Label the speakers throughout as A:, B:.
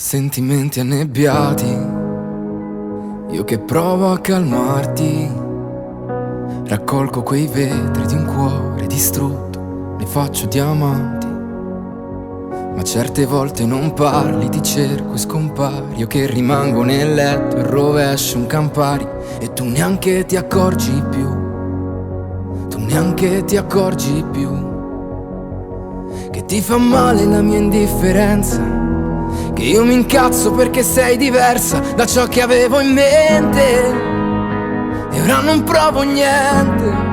A: Sentimenti annebbiati, io che provo a calmarti. Raccolgo quei vetri di un cuore distrutto, ne faccio diamanti. Ma certe volte non parli, ti cerco e scompari. Io che rimango nel letto e rovescio un Campari. E tu neanche ti accorgi più, tu neanche ti accorgi più che ti fa male la mia indifferenza, che io mi incazzo perché sei diversa da ciò che avevo in mente. E ora non provo niente.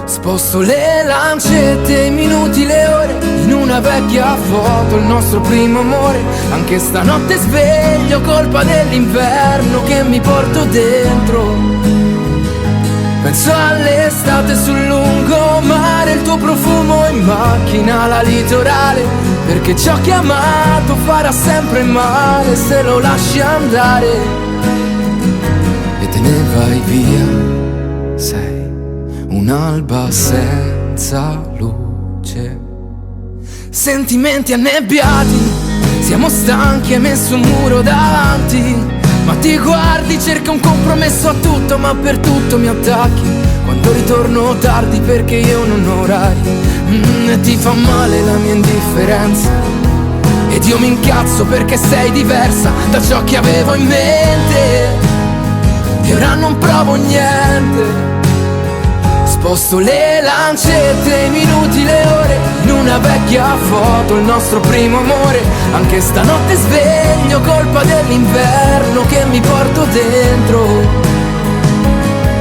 A: Sposto le lancette, i minuti, le ore in una vecchia foto, il nostro primo amore. Anche stanotte sveglio, colpa dell'inverno che mi porto dentro. Penso all'estate sul lungomare, il tuo profumo in macchina, la litorale. Perché ciò che ho amato farà sempre male se lo lasci andare. E te ne vai via, sei un'alba senza luce. Sentimenti annebbiati, siamo stanchi, hai messo un muro davanti. Ma ti guardi, cerca un compromesso a tutto, ma per tutto mi attacchi. Quando ritorno tardi perché io non ho orari. E ti fa male la mia indifferenza, ed io mi incazzo perché sei diversa da ciò che avevo in mente. E ora non provo niente. Sposto le lancette, i minuti, le ore in una vecchia foto, il nostro primo amore. Anche stanotte sveglio, colpa dell'inverno che mi porto dentro.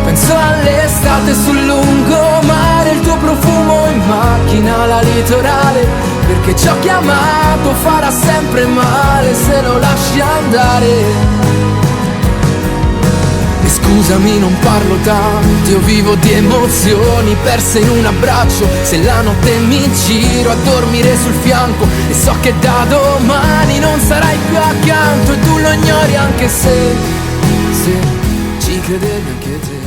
A: Penso all'estate sul lungomare, il tuo profumo in macchina, la litorale. Perché ciò che ho amato farà sempre male se lo lasci andare. Scusami, non parlo tanto, io vivo di emozioni perse in un abbraccio. Se la notte mi giro a dormire sul fianco e so che da domani non sarai più accanto, e tu lo ignori anche se ci credevi anche te.